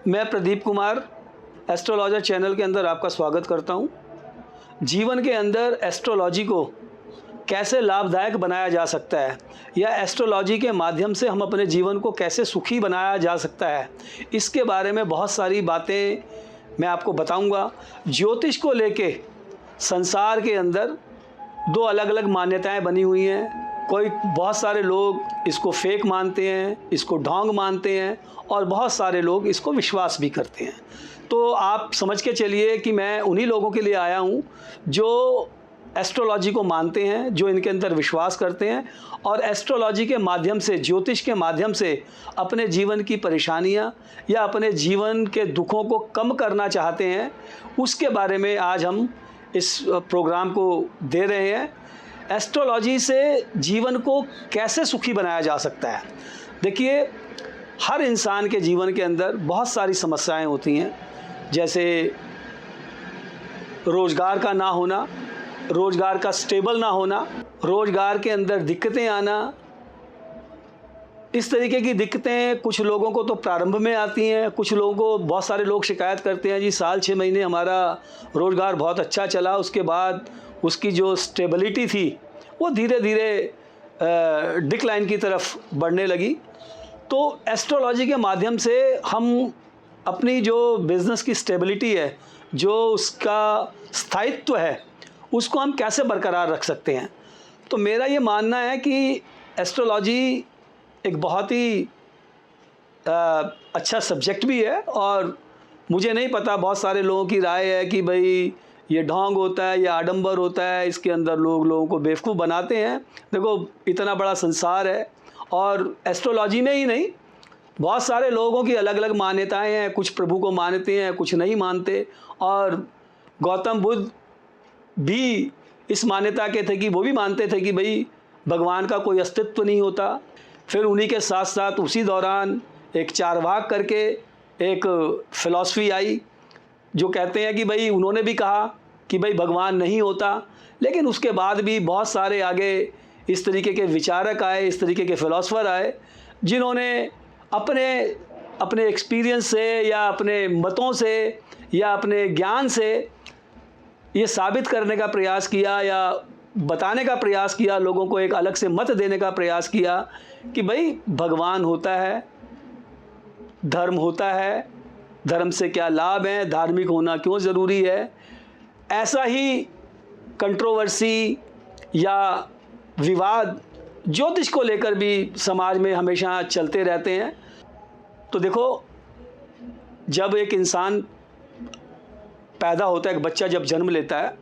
मैं Pradeep Kumar astrologer channel के अंदर आपका स्वागत करता हूं। जीवन के अंदर एस्ट्रोलॉजी को कैसे लाभदायक बनाया जा सकता है या एस्ट्रोलॉजी के माध्यम से हम अपने जीवन को कैसे सुखी बनाया जा सकता है, इसके बारे में बहुत सारी बातें मैं आपको बताऊंगा। ज्योतिष को लेके संसार के अंदर दो अलग अलग मान्यताएं बनी हुई हैं। बहुत सारे लोग इसको फेक मानते हैं, इसको ढोंग मानते हैं और बहुत सारे लोग इसको विश्वास भी करते हैं। तो आप समझ के चलिए कि मैं उन्हीं लोगों के लिए आया हूँ जो एस्ट्रोलॉजी को मानते हैं, जो इनके अंदर विश्वास करते हैं और एस्ट्रोलॉजी के माध्यम से, ज्योतिष के माध्यम से अपने जीवन की परेशानियाँ या अपने जीवन के दुखों को कम करना चाहते हैं। उसके बारे में आज हम इस प्रोग्राम को दे रहे हैं। एस्ट्रोलॉजी से जीवन को कैसे सुखी बनाया जा सकता है। देखिए, हर इंसान के जीवन के अंदर बहुत सारी समस्याएं होती हैं, जैसे रोज़गार का ना होना, रोज़गार का स्टेबल ना होना, रोज़गार के अंदर दिक्कतें आना। इस तरीके की दिक्कतें कुछ लोगों को तो प्रारंभ में आती हैं, कुछ लोगों को, बहुत सारे लोग शिकायत करते हैं जी साल 6 महीने हमारा रोज़गार बहुत अच्छा चला, उसके बाद उसकी जो स्टेबिलिटी थी वो धीरे धीरे डिक्लाइन की तरफ बढ़ने लगी। तो एस्ट्रोलॉजी के माध्यम से हम अपनी जो बिज़नेस की स्टेबिलिटी है, जो उसका स्थायित्व है, उसको हम कैसे बरकरार रख सकते हैं। तो मेरा ये मानना है कि एस्ट्रोलॉजी एक बहुत ही अच्छा सब्जेक्ट भी है और मुझे नहीं पता, बहुत सारे लोगों की राय है कि भाई ये ढोंग होता है या आडंबर होता है, इसके अंदर लोगों को बेवकूफ़ बनाते हैं। देखो, इतना बड़ा संसार है और एस्ट्रोलॉजी में ही नहीं, बहुत सारे लोगों की अलग अलग मान्यताएं हैं। कुछ प्रभु को मानते हैं, कुछ नहीं मानते। और गौतम बुद्ध भी इस मान्यता के थे कि वो भी मानते थे कि भाई भगवान का कोई अस्तित्व नहीं होता। फिर उन्हीं के साथ साथ उसी दौरान एक चारवाक करके एक फ़िलॉसफी आई जो कहते हैं कि भाई, उन्होंने भी कहा कि भाई भगवान नहीं होता। लेकिन उसके बाद भी बहुत सारे आगे इस तरीके के विचारक आए, इस तरीके के फ़िलॉसफर आए, जिन्होंने अपने अपने एक्सपीरियंस से या अपने मतों से या अपने ज्ञान से ये साबित करने का प्रयास किया या बताने का प्रयास किया, लोगों को एक अलग से मत देने का प्रयास किया कि भाई भगवान होता है, धर्म होता है, धर्म से क्या लाभ है, धार्मिक होना क्यों ज़रूरी है। ऐसा ही कंट्रोवर्सी या विवाद ज्योतिष को लेकर भी समाज में हमेशा चलते रहते हैं। तो देखो, जब एक इंसान पैदा होता है, एक बच्चा जब जन्म लेता है,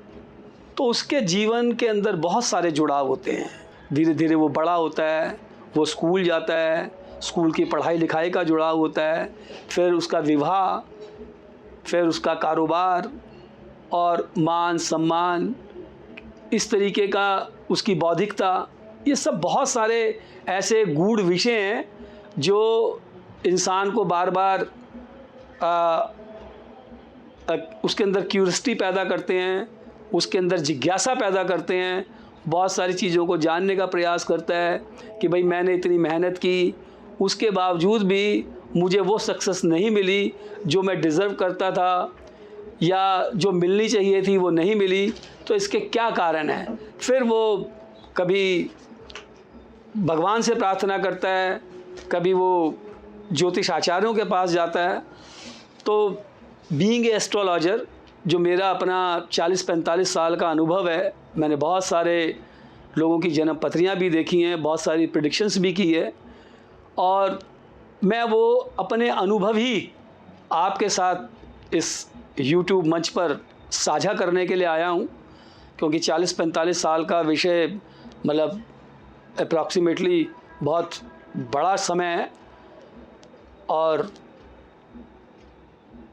तो उसके जीवन के अंदर बहुत सारे जुड़ाव होते हैं। धीरे धीरे वो बड़ा होता है, वो स्कूल जाता है, स्कूल की पढ़ाई लिखाई का जुड़ाव होता है, फिर उसका विवाह, फिर उसका कारोबार और मान सम्मान, इस तरीके का उसकी बौद्धिकता। ये सब बहुत सारे ऐसे गूढ़ विषय हैं जो इंसान को बार बार उसके अंदर क्यूरियोसिटी पैदा करते हैं, उसके अंदर जिज्ञासा पैदा करते हैं, बहुत सारी चीज़ों को जानने का प्रयास करता है कि भाई मैंने इतनी मेहनत की, उसके बावजूद भी मुझे वो सक्सेस नहीं मिली जो मैं डिज़र्व करता था या जो मिलनी चाहिए थी वो नहीं मिली, तो इसके क्या कारण हैं। फिर वो कभी भगवान से प्रार्थना करता है, कभी वो ज्योतिष आचार्यों के पास जाता है। तो बीइंग ए एस्ट्रोलॉजर, जो मेरा अपना 40-45 साल का अनुभव है, मैंने बहुत सारे लोगों की जन्म पत्रियाँ भी देखी हैं, बहुत सारी प्रेडिक्शंस भी की है और मैं वो अपने अनुभव ही आपके साथ इस YouTube मंच पर साझा करने के लिए आया हूँ। क्योंकि 40-45 साल का विषय, मतलब अप्रॉक्सीमेटली बहुत बड़ा समय है और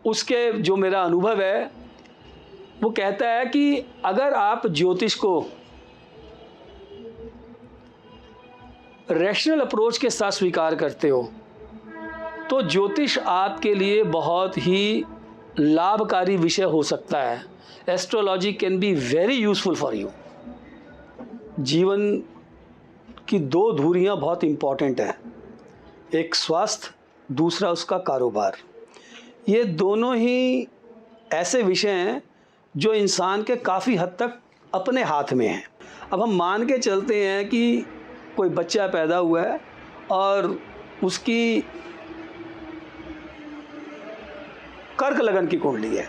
उसके जो मेरा अनुभव है वो कहता है कि अगर आप ज्योतिष को रैशनल अप्रोच के साथ स्वीकार करते हो तो ज्योतिष आपके लिए बहुत ही लाभकारी विषय हो सकता है। Astrology can be very useful for you. जीवन की दो धुरियाँ बहुत इम्पॉर्टेंट हैं, एक स्वास्थ्य, दूसरा उसका कारोबार। ये दोनों ही ऐसे विषय हैं जो इंसान के काफ़ी हद तक अपने हाथ में हैं। अब हम मान के चलते हैं कि कोई बच्चा पैदा हुआ है और उसकी कर्क लगन की कुंडली है।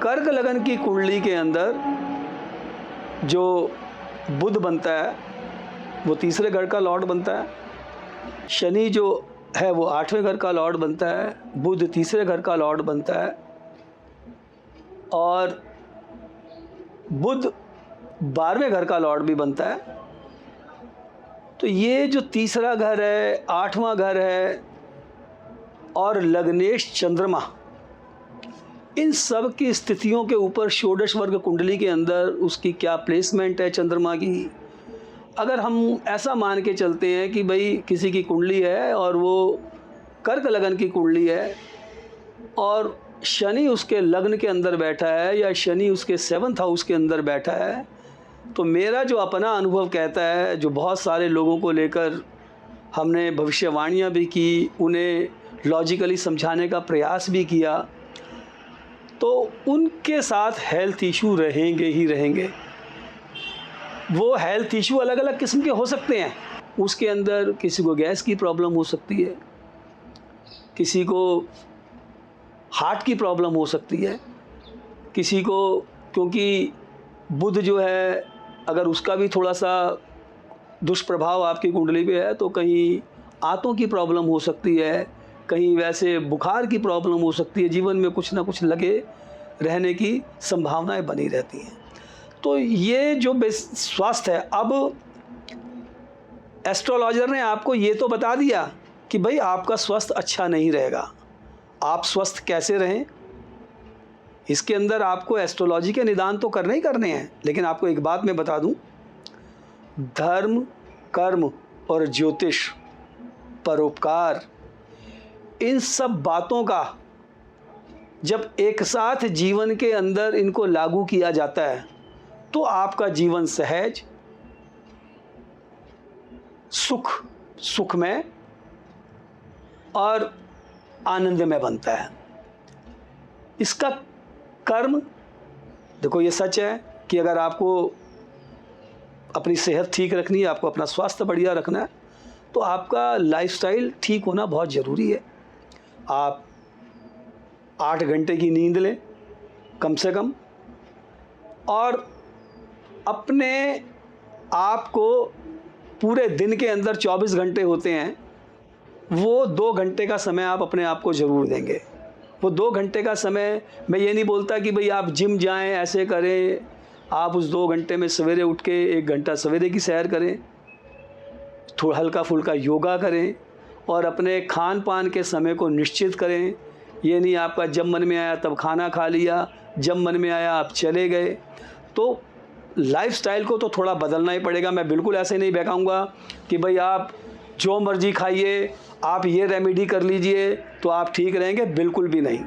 कर्क लगन की कुंडली के अंदर जो बुध बनता है वो तीसरे घर का लॉर्ड बनता है, शनि जो है वो 8वें घर का लॉर्ड बनता है, बुध तीसरे घर का लॉर्ड बनता है और बुध 12वें घर का लॉर्ड भी बनता है। तो ये जो तीसरा घर है, 8वां घर है और लग्नेश चंद्रमा, इन सब की स्थितियों के ऊपर षोडश वर्ग कुंडली के अंदर उसकी क्या प्लेसमेंट है चंद्रमा की। अगर हम ऐसा मान के चलते हैं कि भाई किसी की कुंडली है और वो कर्क लगन की कुंडली है और शनि उसके लग्न के अंदर बैठा है या शनि उसके 7th हाउस के अंदर बैठा है, तो मेरा जो अपना अनुभव कहता है, जो बहुत सारे लोगों को लेकर हमने भविष्यवाणियाँ भी की, उन्हें लॉजिकली समझाने का प्रयास भी किया, तो उनके साथ हेल्थ इशू रहेंगे ही रहेंगे। वो हेल्थ इशू अलग अलग किस्म के हो सकते हैं। उसके अंदर किसी को गैस की प्रॉब्लम हो सकती है, किसी को हार्ट की प्रॉब्लम हो सकती है, किसी को, क्योंकि बुध जो है अगर उसका भी थोड़ा सा दुष्प्रभाव आपकी कुंडली पे है तो कहीं आंतों की प्रॉब्लम हो सकती है, कहीं वैसे बुखार की प्रॉब्लम हो सकती है। जीवन में कुछ ना कुछ लगे रहने की संभावनाएं बनी रहती हैं। तो ये जो स्वास्थ्य है, अब एस्ट्रोलॉजर ने आपको ये तो बता दिया कि भाई आपका स्वास्थ्य अच्छा नहीं रहेगा, आप स्वस्थ कैसे रहें, इसके अंदर आपको एस्ट्रोलॉजी के निदान तो करने ही करने हैं। लेकिन आपको एक बात मैं बता दूं, धर्म, कर्म और ज्योतिष, परोपकार, इन सब बातों का जब एक साथ जीवन के अंदर इनको लागू किया जाता है तो आपका जीवन सहज, सुखमय और आनंदमय बनता है। इसका कर्म, देखो ये सच है कि अगर आपको अपनी सेहत ठीक रखनी है, आपको अपना स्वास्थ्य बढ़िया रखना है, तो आपका लाइफस्टाइल ठीक होना बहुत ज़रूरी है। आप 8 घंटे की नींद लें कम से कम, और अपने आप को पूरे दिन के अंदर 24 घंटे होते हैं, वो 2 घंटे का समय आप अपने आप को ज़रूर देंगे। वो 2 घंटे का समय, मैं ये नहीं बोलता कि भाई आप जिम जाएं, ऐसे करें, आप उस 2 घंटे में सवेरे उठ के 1 घंटा सवेरे की सैर करें, थोड़ा हल्का फुल्का योगा करें और अपने खान पान के समय को निश्चित करें। ये नहीं आपका जब मन में आया तब खाना खा लिया, जब मन में आया आप चले गए। तो लाइफस्टाइल को तो थोड़ा बदलना ही पड़ेगा। मैं बिल्कुल ऐसे नहीं बहकाऊंगा कि भाई आप जो मर्जी खाइए, आप ये रेमेडी कर लीजिए तो आप ठीक रहेंगे, बिल्कुल भी नहीं।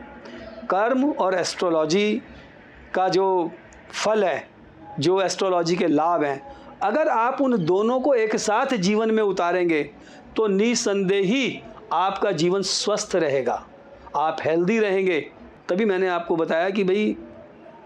कर्म और एस्ट्रोलॉजी का जो फल है, जो एस्ट्रोलॉजी के लाभ हैं, अगर आप उन दोनों को एक साथ जीवन में उतारेंगे तो निसंदेह ही आपका जीवन स्वस्थ रहेगा, आप हेल्दी रहेंगे। तभी मैंने आपको बताया कि भाई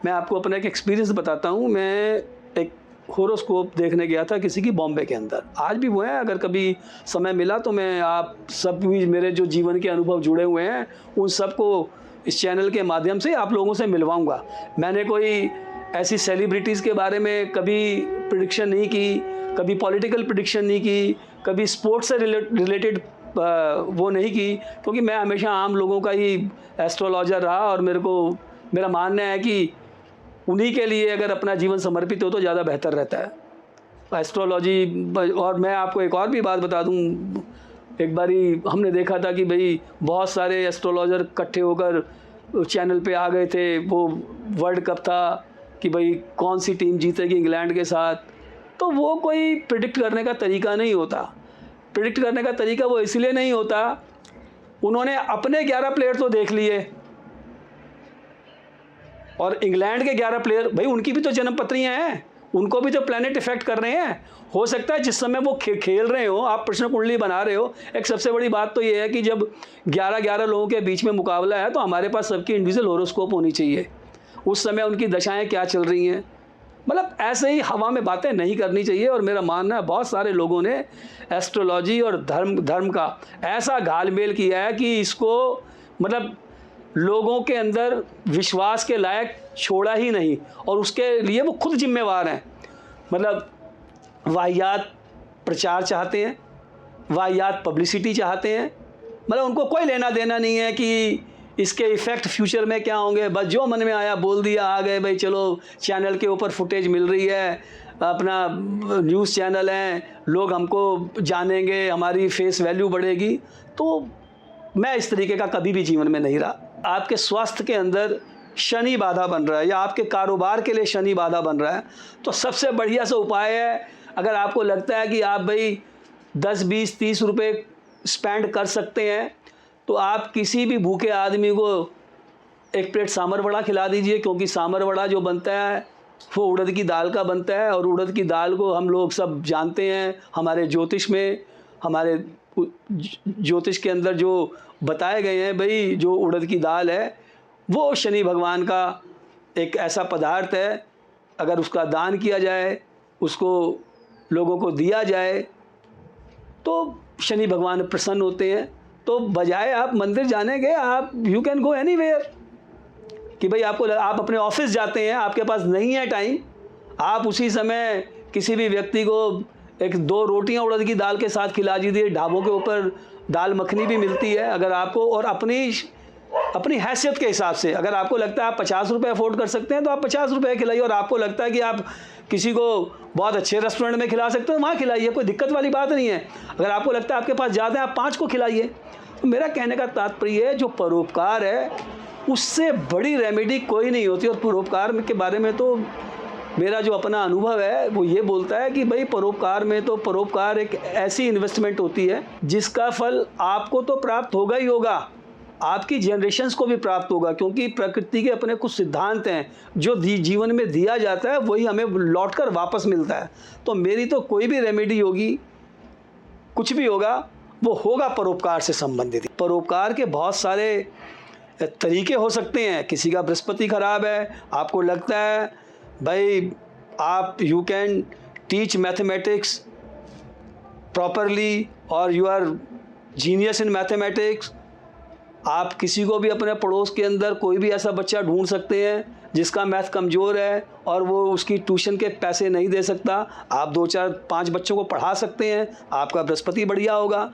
मैं आपको अपना एक एक्सपीरियंस बताता हूँ। मैं एक होरोस्कोप देखने गया था किसी की बॉम्बे के अंदर, आज भी वो है, अगर कभी समय मिला तो मैं आप सब भी, मेरे जो जीवन के अनुभव जुड़े हुए हैं उन सबको इस चैनल के माध्यम से आप लोगों से मिलवाऊंगा। मैंने कोई ऐसी सेलिब्रिटीज़ के बारे में कभी प्रिडिक्शन नहीं की, कभी पॉलिटिकल प्रिडिक्शन नहीं की, कभी स्पोर्ट्स से रिलेटेड वो नहीं की, क्योंकि मैं हमेशा आम लोगों का ही एस्ट्रोलॉजर रहा और मेरा मानना है कि उन्हीं के लिए अगर अपना जीवन समर्पित हो तो ज़्यादा बेहतर रहता है एस्ट्रोलॉजी। और मैं आपको एक और भी बात बता दूं, एक बारी हमने देखा था कि भाई बहुत सारे एस्ट्रोलॉजर इकट्ठे होकर चैनल पे आ गए थे। वो वर्ल्ड कप था कि भाई कौन सी टीम जीतेगी इंग्लैंड के साथ, तो वो कोई प्रिडिक्ट करने का तरीका नहीं होता। प्रिडिक्ट करने का तरीका वो इसलिए नहीं होता, उन्होंने अपने 11 प्लेयर तो देख लिए और इंग्लैंड के 11 प्लेयर, भाई उनकी भी तो जन्म पत्रियाँ हैं, उनको भी तो प्लैनेट इफेक्ट कर रहे हैं। हो सकता है जिस समय वो खेल रहे हो, आप प्रश्न कुंडली बना रहे हो, एक सबसे बड़ी बात तो ये है कि जब 11-11 लोगों के बीच में मुकाबला है तो हमारे पास सबकी इंडिविजुअल होरोस्कोप होनी चाहिए। उस समय उनकी दशाएं क्या चल रही हैं, मतलब ऐसे ही हवा में बातें नहीं करनी चाहिए। और मेरा मानना है बहुत सारे लोगों ने एस्ट्रोलॉजी और धर्म का ऐसा घालमेल किया है कि इसको मतलब लोगों के अंदर विश्वास के लायक छोड़ा ही नहीं, और उसके लिए वो खुद जिम्मेवार हैं। मतलब वाहियात प्रचार चाहते हैं, वाहियात पब्लिसिटी चाहते हैं, मतलब उनको कोई लेना देना नहीं है कि इसके इफ़ेक्ट फ्यूचर में क्या होंगे। बस जो मन में आया बोल दिया, आ गए भाई चलो चैनल के ऊपर फुटेज मिल रही है, अपना न्यूज़ चैनल है, लोग हमको जानेंगे, हमारी फेस वैल्यू बढ़ेगी। तो मैं इस तरीके का कभी भी जीवन में नहीं रहा। आपके स्वास्थ्य के अंदर शनि बाधा बन रहा है या आपके कारोबार के लिए शनि बाधा बन रहा है, तो सबसे बढ़िया सा उपाय है, अगर आपको लगता है कि आप भाई 10, 20, 30 रुपये स्पेंड कर सकते हैं तो आप किसी भी भूखे आदमी को एक प्लेट सांभर वड़ा खिला दीजिए, क्योंकि सांभर वड़ा जो बनता है वो उड़द की दाल का बनता है, और उड़द की दाल को हम लोग सब जानते हैं। हमारे ज्योतिष में, हमारे ज्योतिष के अंदर जो बताए गए हैं भाई, जो उड़द की दाल है वो शनि भगवान का एक ऐसा पदार्थ है, अगर उसका दान किया जाए, उसको लोगों को दिया जाए तो शनि भगवान प्रसन्न होते हैं। तो बजाय आप मंदिर जाने के, आप यू कैन गो एनीवेयर, कि भाई आप अपने ऑफिस जाते हैं, आपके पास नहीं है टाइम, आप उसी समय किसी भी व्यक्ति को 1-2 रोटियां उड़द की दाल के साथ खिला दीजिए। ढाबों के ऊपर दाल मखनी भी मिलती है, अगर आपको, और अपनी हैसियत के हिसाब से, अगर आपको लगता है आप 50 रुपये अफोर्ड कर सकते हैं तो आप 50 रुपये खिलाइए, और आपको लगता है कि आप किसी को बहुत अच्छे रेस्टोरेंट में खिला सकते हो वहाँ खिलाइए, कोई दिक्कत वाली बात नहीं है। अगर आपको लगता है आपके पास ज़्यादा है, आप 5 को खिलाइए। तो मेरा कहने का तात्पर्य है, जो परोपकार है उससे बड़ी रेमेडी कोई नहीं होती। और परोपकार के बारे में तो मेरा जो अपना अनुभव है वो ये बोलता है कि भाई परोपकार एक ऐसी इन्वेस्टमेंट होती है जिसका फल आपको तो प्राप्त होगा ही होगा, आपकी जनरेशन्स को भी प्राप्त होगा, क्योंकि प्रकृति के अपने कुछ सिद्धांत हैं, जो जीवन में दिया जाता है वही हमें लौटकर वापस मिलता है। तो मेरी तो कोई भी रेमेडी होगी, कुछ भी होगा, वो होगा परोपकार से संबंधित। परोपकार के बहुत सारे तरीके हो सकते हैं। किसी का बृहस्पति खराब है, आपको लगता है भाई आप you can teach mathematics properly और you are genius in mathematics, आप किसी को भी अपने पड़ोस के अंदर कोई भी ऐसा बच्चा ढूंढ सकते हैं जिसका मैथ कमज़ोर है और वो उसकी ट्यूशन के पैसे नहीं दे सकता, आप 2, 4, 5 बच्चों को पढ़ा सकते हैं, आपका बृहस्पति बढ़िया होगा।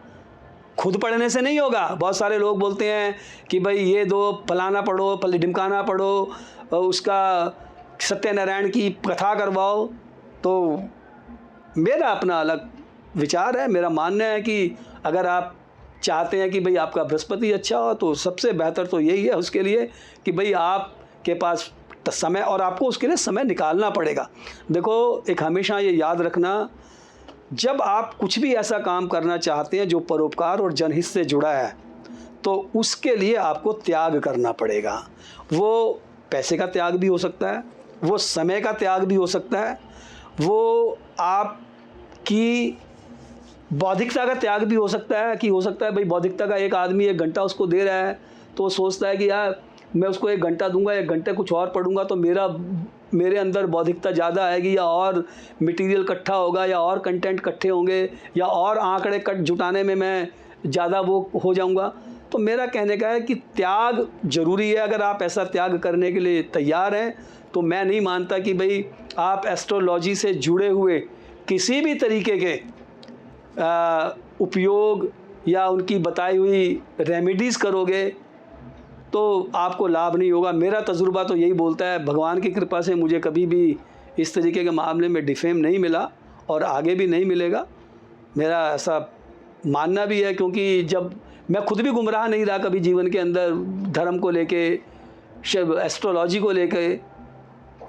खुद पढ़ने से नहीं होगा। बहुत सारे लोग बोलते हैं कि भाई ये दो फलाना पढ़ो, ढिमकाना पढ़ो, उसका सत्यनारायण की कथा करवाओ। तो मेरा अपना अलग विचार है। मेरा मानना है कि अगर आप चाहते हैं कि भाई आपका बृहस्पति अच्छा हो तो सबसे बेहतर तो यही है उसके लिए कि भाई आपके पास समय, और आपको उसके लिए समय निकालना पड़ेगा। देखो, एक हमेशा ये याद रखना, जब आप कुछ भी ऐसा काम करना चाहते हैं जो परोपकार और जनहित से जुड़ा है, तो उसके लिए आपको त्याग करना पड़ेगा। वो पैसे का त्याग भी हो सकता है, वो समय का त्याग भी हो सकता है, वो आपकी बौद्धिकता का त्याग भी हो सकता है। कि हो सकता है भाई बौद्धिकता का एक आदमी 1 घंटा उसको दे रहा है तो वो सोचता है कि यार मैं उसको 1 घंटा दूंगा, 1 घंटे कुछ और पढ़ूंगा तो मेरे अंदर बौद्धिकता ज़्यादा आएगी, या और मटेरियल इकट्ठा होगा, या और कंटेंट इकट्ठे होंगे, या और आंकड़े जुटाने में मैं ज़्यादा वो हो जाऊंगा। तो मेरा कहने का है कि त्याग ज़रूरी है। अगर आप ऐसा त्याग करने के लिए तैयार हैं तो मैं नहीं मानता कि भाई आप एस्ट्रोलॉजी से जुड़े हुए किसी भी तरीके के उपयोग या उनकी बताई हुई रेमेडीज़ करोगे तो आपको लाभ नहीं होगा। मेरा तजुर्बा तो यही बोलता है, भगवान की कृपा से मुझे कभी भी इस तरीके के मामले में डिफेम नहीं मिला और आगे भी नहीं मिलेगा। मेरा ऐसा मानना भी है, क्योंकि जब मैं खुद भी गुमराह नहीं रहा कभी जीवन के अंदर धर्म को लेके, एस्ट्रोलॉजी को लेके,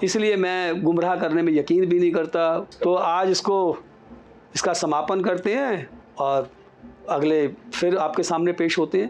इसलिए मैं गुमराह करने में यकीन भी नहीं करता। तो आज इसका समापन करते हैं और अगले फिर आपके सामने पेश होते हैं।